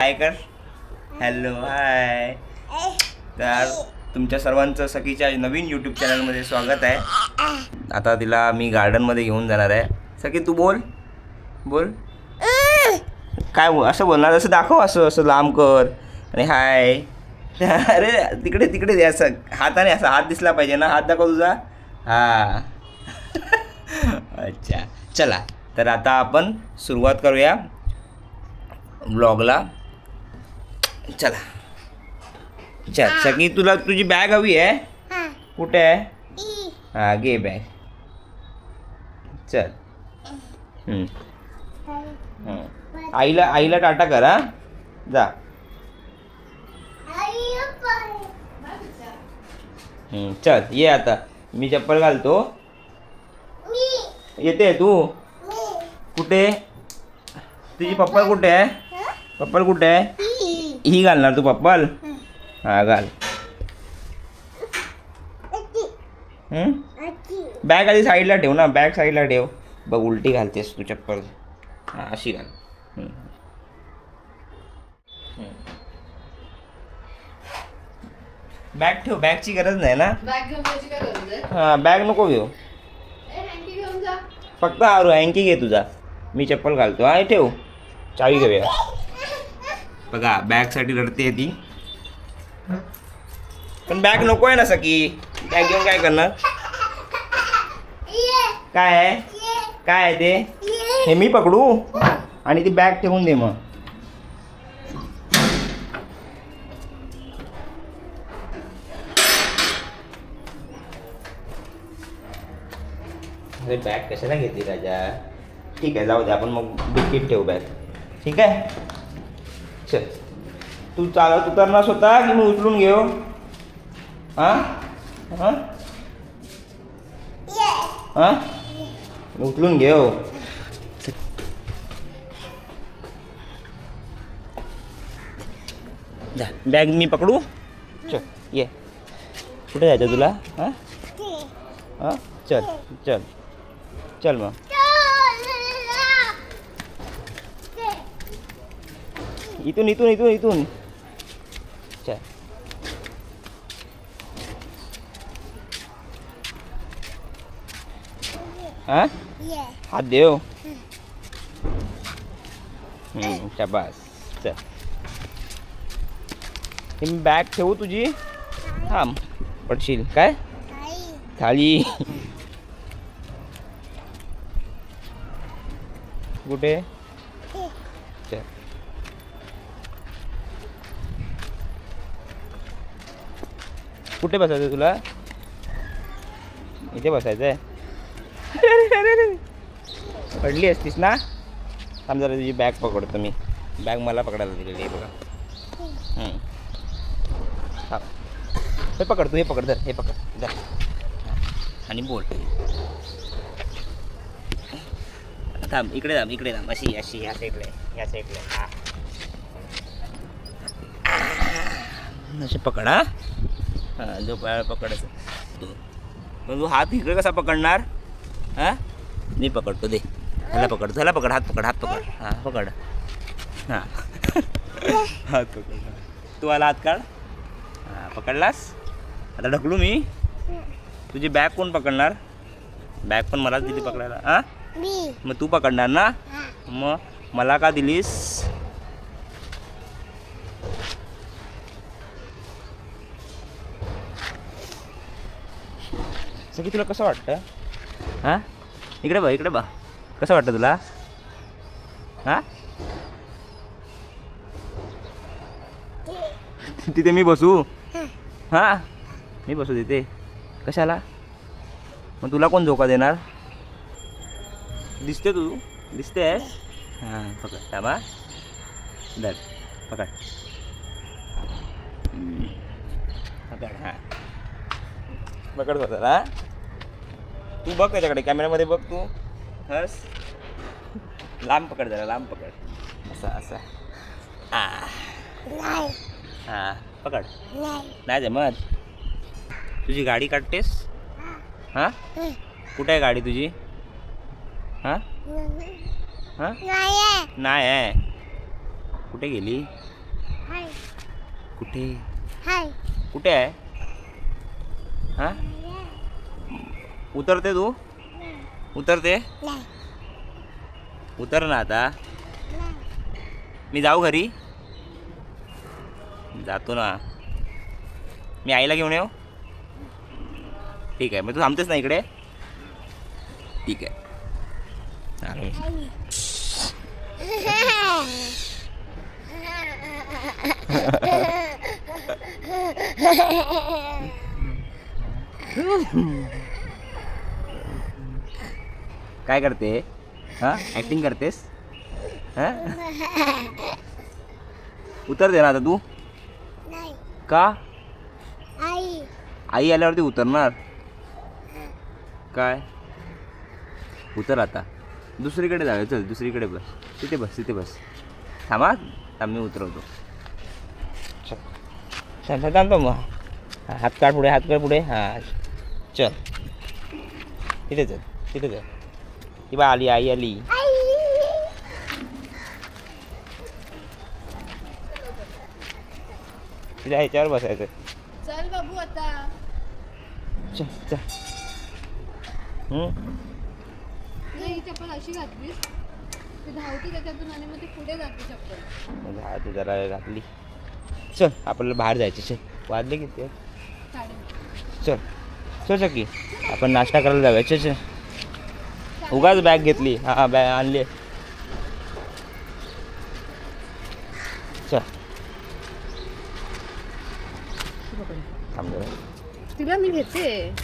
हाय कर. Hello hi. तर तुमच्या सर्वांचं सखीच्या नवीन यूट्यूब चॅनलमध्ये स्वागत आहे. आता तिला मी गार्डनमध्ये घेऊन जाणार आहे. सखी तू बोल बोल काय असं बोलणार, असं दाखव, असं असं लांब कर आणि हाय. अरे तिकडे तिकडे दे, असं हाताने, असा हात दिसला पाहिजे ना. हात दाखव तुझा. हां अच्छा चला. तर आता आपण सुरुवात करूया ब्लॉगला. चला चल सगळी, तुला तुझी बॅग हवी आहे? कुठे आहे? हां घे बॅग. चल. आईला आईला टाटा कर. हा जा. चल ये आता. मी चप्पल घालतो. येते तू? कुठे? तुझी पप्पल कुठे आहे? पप्पल कुठे आहे? ही घालणार तू पप्पल? हा घाल. बॅग आधी साईडला ठेव ना. बॅग साईडला ठेव. बघ उलटी घालतेस तू चप्पल. हा अशी घाल. बॅग ठेव. बॅगची गरज नाही ना. हां बॅग नको घेऊ. फक्त हँकी घे तुझा. मी चप्पल घालतो. हा ठेव. चावी घेऊया. बघा बॅगसाठी रडते ती. पण बॅग नको आहे ना सकी. बॅग घेऊन काय करणार? काय आहे? काय आहे ते? हे मी पकडू आणि ती बॅग ठेवून दे मग. अरे बॅग कशाला घेतली राजा? ठीक आहे जाऊ दे, आपण मग डिकीत ठेवू बॅग. ठीक आहे चल. तू चालत उतरणार स्वतः की मी उचलून घेऊ? हां हां हां उचलून घेऊ. जा बॅग मी पकडू. चल ये. कुठे जायचं तुला? हां हां चल चल चल मग. इथून इथून इथून इथून चल. हां हात देव. शाबास. चल ही बॅग ठेवू तुझी. थांब पडशील. काय खाली? कुठे? चल. कुठे बसायचं तुला? इथे बसायचं आहे. पडली असतीस ना. थांब जरा तुझी बॅग पकडतो मी. बॅग मला पकडायला दिलेली आहे बघा. हां हे पकड तू. हे पकड धर. हे पकड धर आणि बोल. थांब इकडे थांब. इकडे थांब. अशी अशी ह्या साईडला. ह्या साईडला. हां असे पकड. हां हां जो पाय पकडायचं तू. मग तू हात इकडे कसा पकडणार? हां मी पकडतो. दे ह्याला पकड. ह्याला पकड. हात पकड. हात पकड. हां पकड. हां हात पकड. तू आला हात काढ. हां पकडलास. आता ढकलू मी. तुझी बॅग कोण पकडणार? बॅग पण मलाच दिली पकडायला. हां मग तू पकडणार ना. मग मला का दिलीस? सगळी तुला कसं वाटतं? हां इकडे बघ. इकडे बघ. कसं वाटतं तुला? हां तिथे मी बसू? हां मी बसू तिथे. कशाला? मग तुला कोण धोका देणार? दिसते तू? दिसते आहे. हां पकड. थांबा धर. पकड पकड. हां पकड स्वतः. हां तू बघ त्याच्याकडे. कॅमेऱ्यामध्ये बघ तू. हस. लांब पकड जरा. लांब पकड. असा असा. हां हां पकड. नाही जमत. तुझी गाडी काढतेस? हां कुठे आहे गाडी तुझी? हां हां नाही आहे. कुठे गेली? कुठे कुठे आहे? हा उतरते तू? उतरते? उतर ना आता. मी जाऊ घरी? जातो ना. मी आईला घेऊन येऊ? ठीक आहे. मग तू थांबतेस ना इकडे? ठीक आहे. चालेल. काय करते? हा ऍक्टिंग करतेस? हा उतर दे ना आता तू. का? आई आल्यावरती उतरणार. काय? उतर आता. दुसरीकडे जाऊया. चल दुसरीकडे बस. तिथे बस. तिथे बस. थांबा. थांब मी उतरवतो. चल थांबतो मग. हात काढ पुढे. हात काढ पुढे. हां चल. तिथे चल. तिथे चल. ती बा आली. आई आली. तिला ह्याच्यावर बसायचं. चल बाबू आता. चल चल. ही चप्पल अशी घातलीस ती धावते त्याच्यातून आणि मग ती पुढे जाते चप्पल. तू जरा घातली. चल आपल्याला बाहेर जायचं. चल वाजले किती? चल चल चक्की आपण नाश्ता करायला जाऊया. चल चल. उगाच बॅग घेतली. हां बॅग आणली. चल थांब जरा. तिला मी घेते.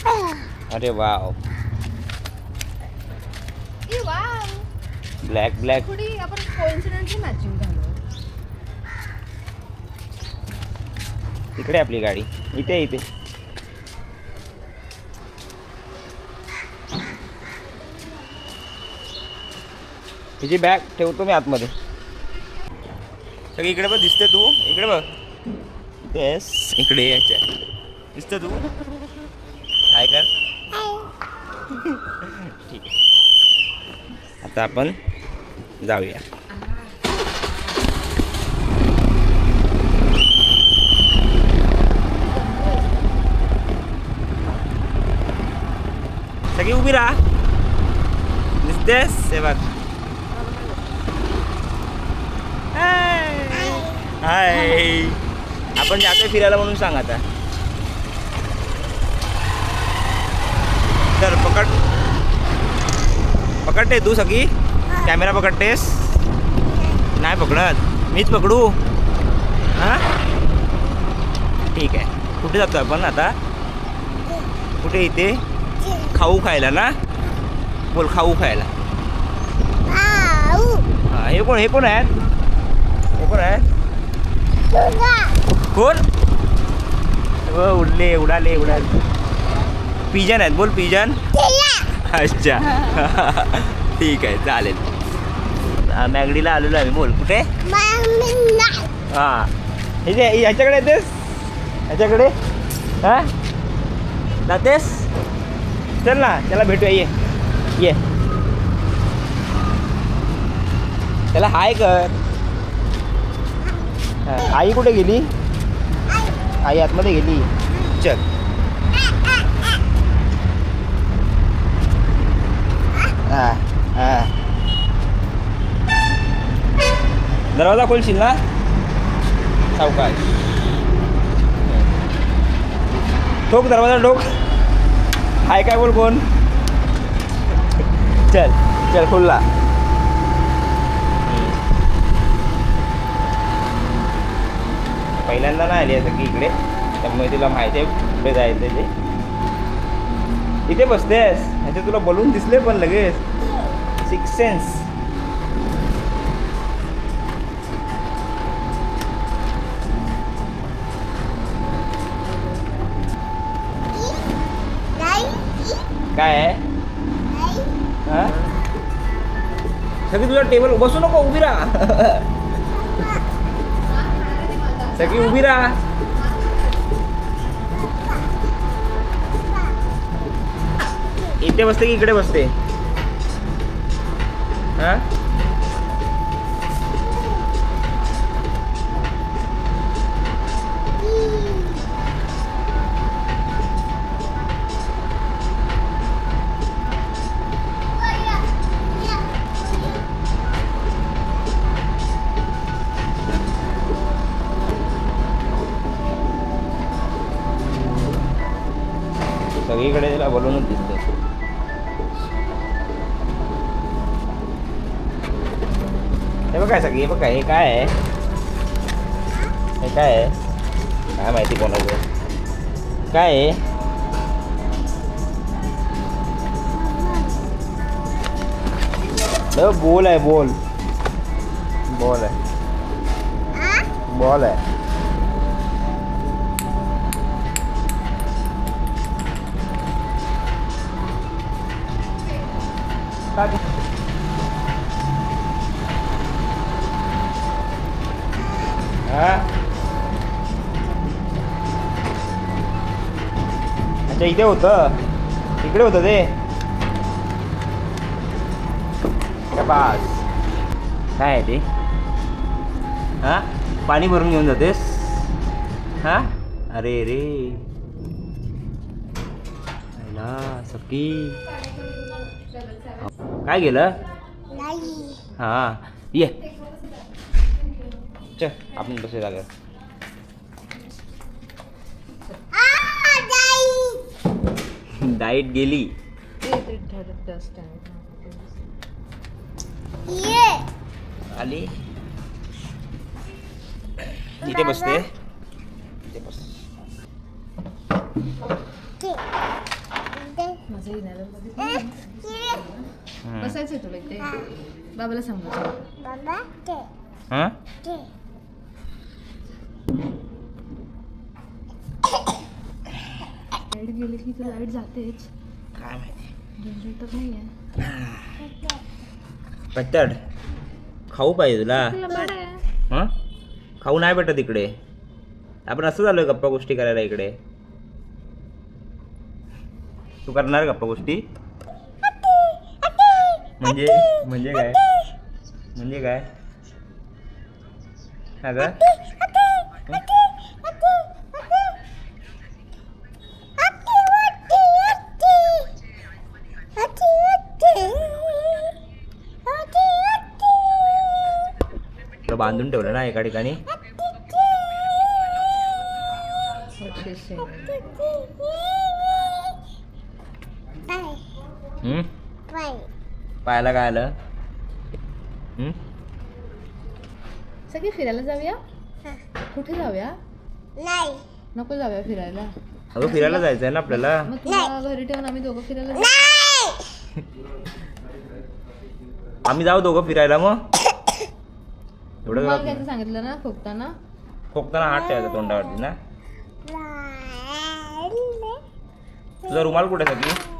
अरे वाव. Black black. थोडी आपण कोइन्सिडेंटली मॅचिंग घालू. इकडे आपली गाडी. इथे इथे. हिची बॅग ठेवतो मी आतमध्ये. सगळी इकडे बघ. दिसते तू? इकडे बघ. तेस इकडे यायच्या. दिसतं तू? काय कर. ठीक आहे. आता आपण जाऊया. सगळी उभी राहा. दिसतेस? हे बघ. हाय. आपण जातोय फिरायला म्हणून सांग आता. तर पकडते तू सगळी? कॅमेरा पकडतेस? नाही पकडत. मीच पकडू? हां ठीक आहे. कुठे जातो आपण आता? कुठे? इथे खाऊ खायला ना? बोल खाऊ खायला. हां हे कोण? हे कोण आहेत? हे कोण आहेत? कोण? हो उडाले. पिजन आहेत. बोल पिजन. अच्छा ठीक आहे चालेल. मॅगडीला आलेलो आम्ही. बोल कुठे? हां ह्याच्याकडे येतेस? ह्याच्याकडे हां जातेस? चल ना त्याला भेटूया. ये त्याला हाय कर. आई कुठे गेली? आई आतमध्ये गेली. चल. दरवाजा खोलशील ना? सावकाश. ठोक दरवाजा ठोक. हाय काय बोल. कोण? चल चल खुल्ला. पहिल्यांदा नाही आली असं की इकडे. त्यामुळे तिला माहिती आहे कुठे जायचं ते. इथे बसतेस. ह्याचे तुला बलून दिसले पण लगेच. 6 सेन्स. काय आहे? हां सगळी तुझ्या टेबल बसू नको. उभी राहा. सगळी उभी राहा. इथे बसते की इकडे बसते? हां सगळीकडे तिला बोलवूनच दिसतं. हे बघ काय सगळी, हे बघ काय, हे काय आहे, हे काय आहे, काय माहिती कोणाचं काय आहे. बॉल आहे, बॉल बॉल आहे, बॉल आहे. अच्छा इथे होतं, इकडे होतं ते बास. काय आहे ते? हां पाणी भरून घेऊन जातेस? हां अरे रे सखी काय गेलं? हां ये चल आपण बसे जागा. डाईट गेली. आली इथे बसते, इथे बस. बसायचंय तुला इथे. बाबाला सांगू हां लाईट गेली की तर लाईट जातेच. काय माहिती जनरेटर नाही आहे. पत्तड खाऊ पाहिजे तुला. हां खाऊ नाही भेटत इकडे. आपण असं झालोय गप्पा गोष्टी करायला इकडे. तू करणार गप्पा गोष्टी? म्हणजे म्हणजे काय, म्हणजे काय अगं? तुला बांधून ठेवलं ना एका ठिकाणी. पायाला काय आलं? सगळे फिरायला जाऊया. कुठे जाऊया? नाही नको जाऊया फिरायला. अगं फिरायला जायचंय ना आपल्याला. मग तुला घरी ठेवून आम्ही दोघं फिरायला जाऊ. आम्ही जाऊ दोघं फिरायला मग. एवढं मला घ्यायचं सांगितलं ना खोकताना. खोकताना हात ठेवायचा तोंडावरती ना. तुझा रुमाल कुठे सगळी?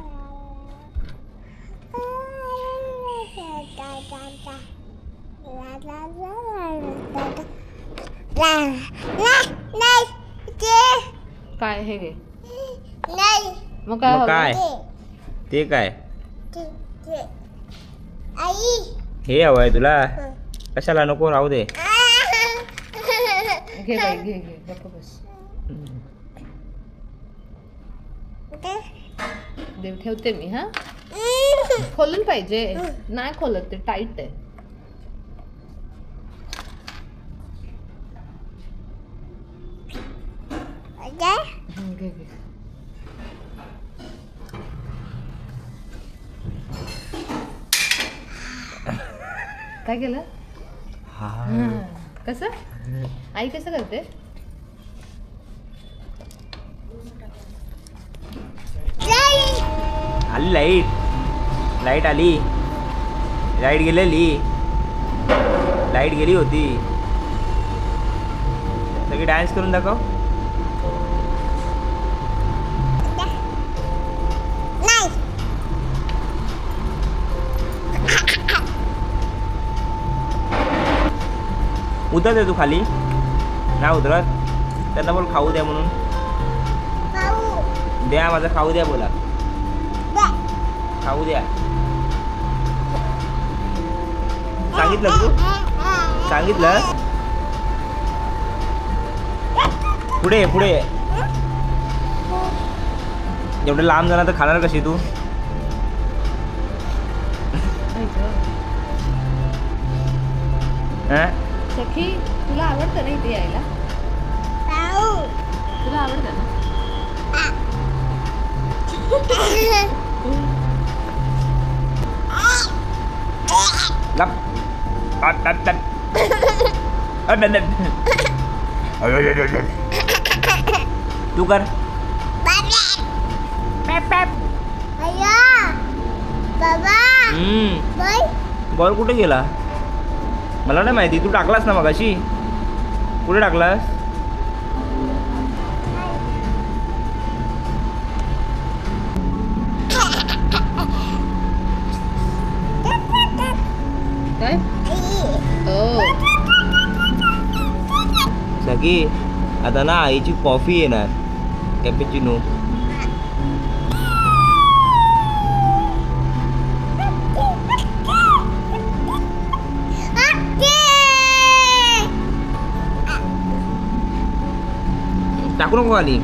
काय हे घे. मग मग काय काय ते काय हे हवं आहे तुला? कशाला नको राहू दे. घे बाई घे घे गप्प बस. देव ठेवते मी. हा खोलून पाहिजे. नाही खोलत ते टाईट आहे. घे घे. काय केलं? कसं आई कसं करते? आली लाईट, लाईट आली, लाईट गेलेली, लाईट गेली होती. सगळी डान्स करून दाखव. उतरते तू खाली? नाही उतरत. त्यांना बोल खाऊ द्या म्हणून. द्या माझं खाऊ द्या बोला. खाऊ द्या सांगितलं तू? सांगितलं? पुढे पुढे. एवढं लांब जाणार तर खाणार कशी तू? सखी तुला आवडतं ना इथे यायला? तुला आवडतं ना? लप. अट, अट, अट. अट, अट, अट. तू कर. बॉल कुठे गेला मला नाही माहिती. तू टाकलास ना मगाशी. कुठे टाकलास? काय ओ सगळी आता ना आईची कॉफी येणार कॅपेचिनो. टाकू नको खाली.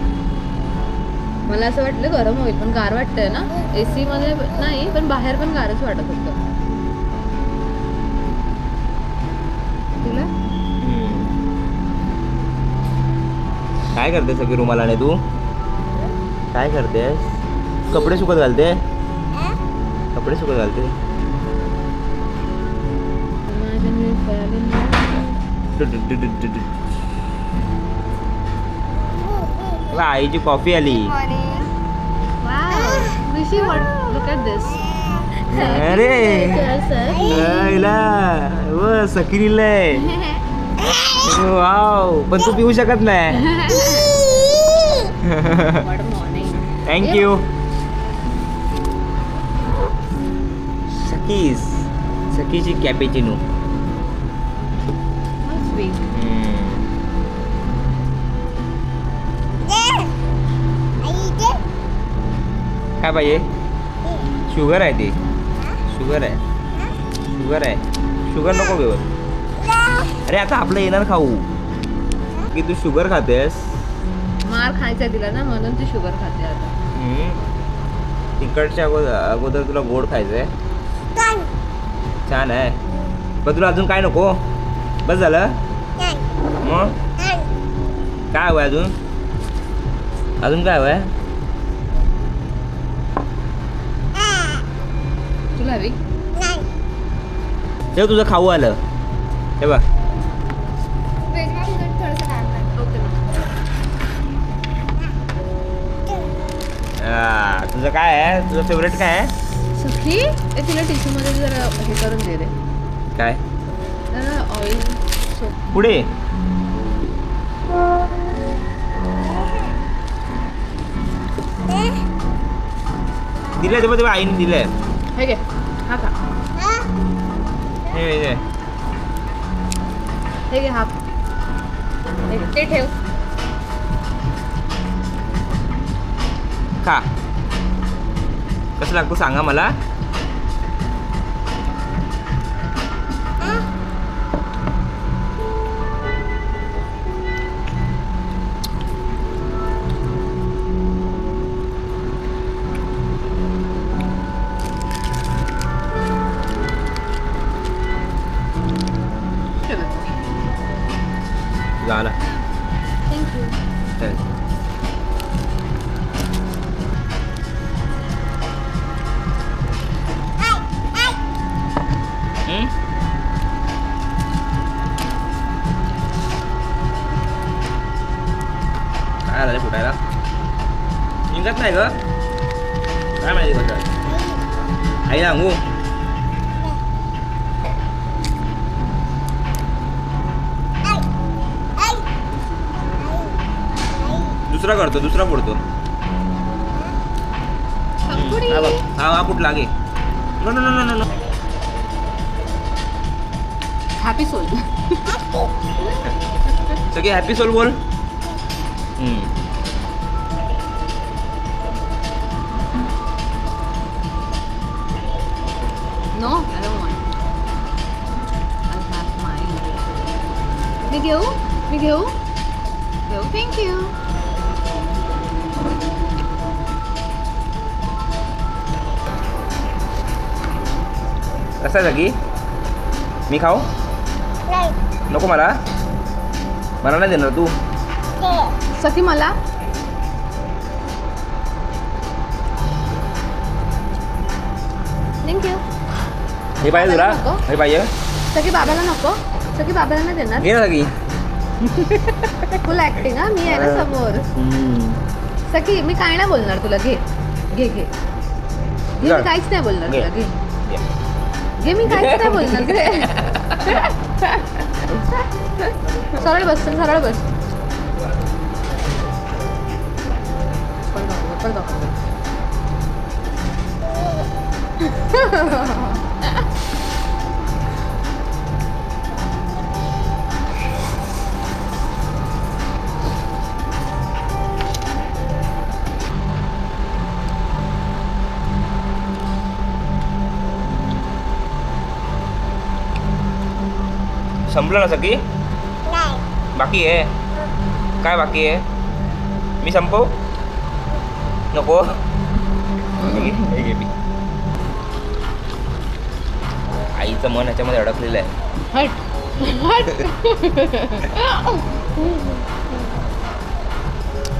मला असं वाटलं गरम होईल पण गार वाटतंय ना. एसी मध्ये नाही पण बाहेर पण गारच वाटत होतं तुला. काय करते सगळी रुमालाने तू? काय करतेस? कपडे सुकत घालते. कपडे सुकत घालते. आईची कॉफी आली. अरे व सकिरीलाय. वाव पण तू पिऊ शकत नाही. थँक्यू. सकीची कॅपेचिनो. काय पाहिजे? शुगर आहे ती. शुगर आहे. शुगर नको घेऊ. अरे आता आपलं येणार खाऊ की तू शुगर खातेस. मार खायचा तिला ना म्हणून ती शुगर खाते आता. तिकडच्या अगोदर तुला गोड खायचंय. छान आहे. पण तुला अजून काय नको? बस झालं मग काय हवंय अजून? अजून काय हवंय? तुला हवी? तेव्हा तुझं खाऊ आलं. हे बघ तुझं काय आहे? तुझं फेवरेट काय आहे? सखी तिला टिश्यू मध्ये जरा हे करून दे रे. काय? जरा ऑइल पुढे दिलंय तेव्हा आईने दिलंय. हे घे हा खा. हे घे हा. ते ठेव. खा. कसं लागतो सांगा मला. झाला. थँक्यू. काय झालं फुटायला? निघत नाही ग. काय माहिती कसं आई सांगू. दुसरा करतो. दुसरा फोडतो. हा बघ. हा कुठला घे. No no no no no. Happy soul. सगळे हॅपी सोल बोल. No, I don't want. I have mine. मी घेऊ. Thank you. कसा जागी? मी खाऊ? नको मला नाही देणार तू. सखी मला थँक्यू. हे पाहिजे तुला नको. हे पाहिजे सगळी बाबाला नको. सगळी बाबाला नाही देणार. घे ना सगळी फुल ऍक्टिंग हा, मी आहे ना समोर. सखी मी काय नाही बोलणार तुला. घे घे घे घे. मी जा. काहीच नाही बोलणार घे. तुला. घे घे. घे. मी काहीच नाही बोलणार. घे. सरळ बस चल, सरळ बस. पळ दाखव. संपलं ना सगळी बाकी आहे काय बाकी आहे मी संपव नको हे घे बी. आईचं मन ह्याच्यामध्ये अडकलेलं आहे. हट हट.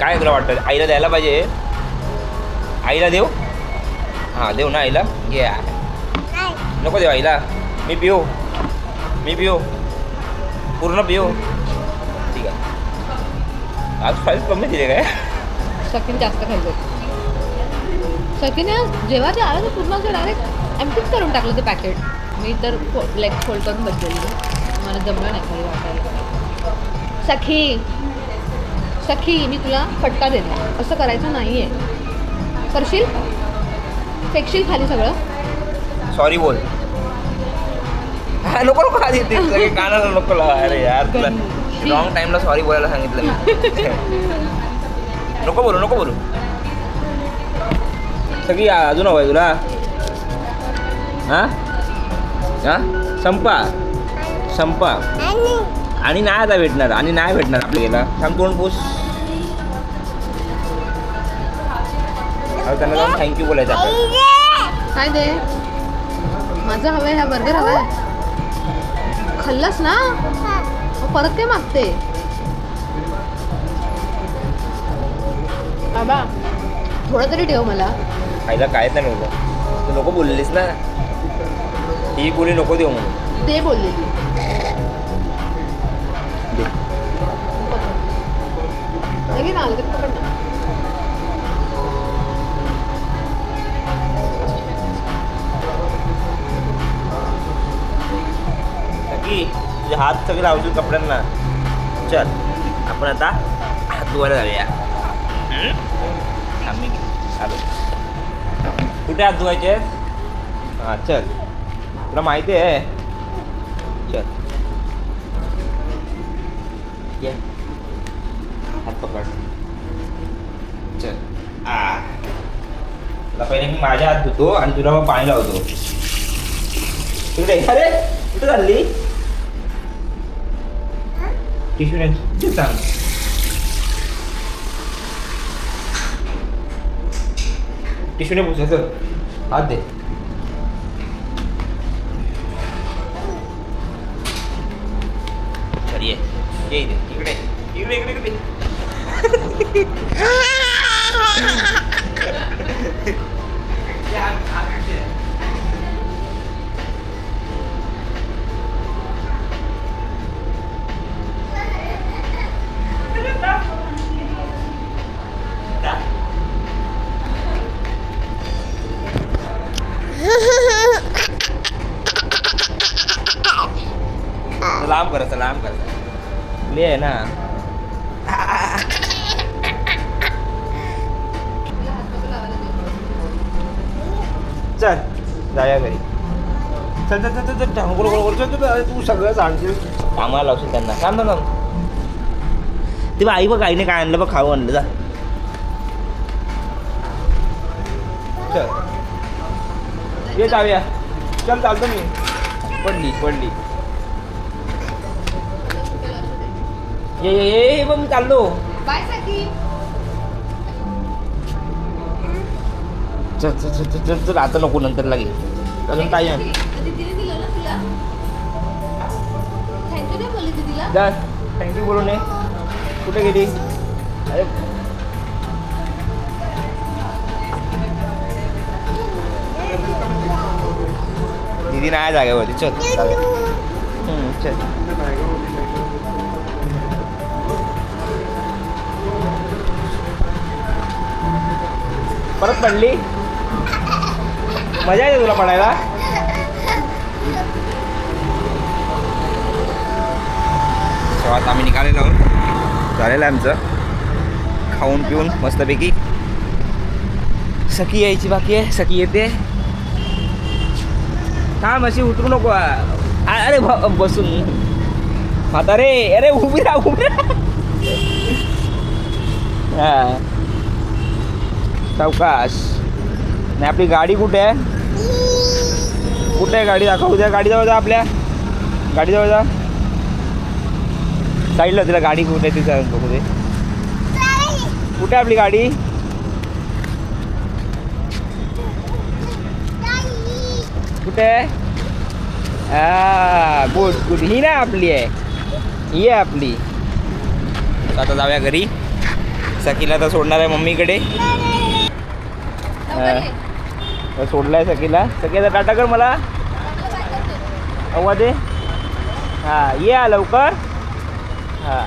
काय तुला वाटतं आईला द्यायला पाहिजे आईला देऊ हां देऊ ना आईला घे नको देऊ आईला मी पिऊ पूर्ण पिऊ ठीक आहे आज फाईल्स कमी दिले काय सकीन जास्त खाल्लं. सकीने जेव्हा ते आलं तर पूर्ण असं डायरेक्ट एम्प्टीच करून टाकलं ते पॅकेट. मी तर लेग फोल्ड करून बसलेली. मला जमलं नाही खाली वाटायला. सखी मी तुला फटका देते. असं करायचं नाही आहे. करशील फेकशील खाली सगळं. सॉरी बोल हा नको आधी ते सगळे कानाला नको लावा. अरे यार तुला रॉंग टाइमला सॉरी बोलायला सांगितलं मी. नको बोलू सगळी अजून हवं आहे तुला हां संपा आणि नाही आता भेटणार आपल्याला थांब तोंड पूस त्यांना जाऊन थँक्यू बोलायचं आपण. काय दे माझं हवं आहे. हा बर्गर हवा आहे. खाल्लास ना मग परत काय मागते. बाबा थोडं तरी ठेव मला. खायला कायच नाही नव्हतं तू नको बोललीस ना ही कोणी नको देऊ म्हणून ते बोललेली. दे. नाही ना आलं तर पकड ना. की तुझे हात सगळे लावतील कपड्यांना. चल आपण आता हात धुवायला जाऊया. आम्ही चालू कुठे हात धुवायचे हां चल तुला माहिती आहे चल ये हात पकड चल तुला पहिले मी माझ्या हात धुतो आणि तुला मग पाणी लावतो. तिकडे अरे कुठे चालली टिश्यू सांग टिश्यूने पुसायचं हात दे. ये इथे इकडे इकडे इकडे इकडे सलाम कर ले आहे ना. चल जाऊया घरी. चल तू सगळं सांगशील कामाला लावशील त्यांना. थांब ते आई बघ आईने काय आणलं बघ खाऊ आणलं जा. चल ये जाऊया. चल चालतो मी. पडली ये बघ मी चाललो. बाय सखी. चल आता नको नंतर लागेल अजून काय दीदीने दिलं ना तुला. थँक्यू नाही बोलली दीदीला. जा थँक्यू बोलू नये. कुठे गेली अरे दीदी नाही जागेवरती. चल चल. परत पडली. मजा येते तुला पडायला. आता आम्ही निघालेलो आहोत. झालेलं आहे आमचं खाऊन पिऊन मस्तपैकी. सखी यायची बाकी आहे. सखी येते. थांब अशी उतरू नको. अरे बसून म्हातारे. अरे उभी राहा उभी राहा. हा सावकाश. नाही आपली गाडी कुठे आहे? कुठे आहे गाडी? दाखव. उद्या गाडीजवळ जा. आपल्या गाडीजवळ जा. साईडला तिला गाडी कुठे आहे तिचा बघू दे. कुठे आहे आपली गाडी? कुठे आहे? हा गुड गुड. ही ना आपली आहे. ही आहे आपली. आता जाऊया घरी. सखीला तर सोडणार आहे मम्मीकडे. सोडलाय सखीला. सखीला टाटा कर मला. अव्वा दे. हां ये लवकर. हां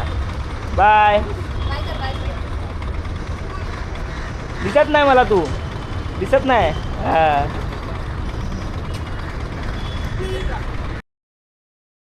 बाय. दिसत नाही मला तू. दिसत नाही. हां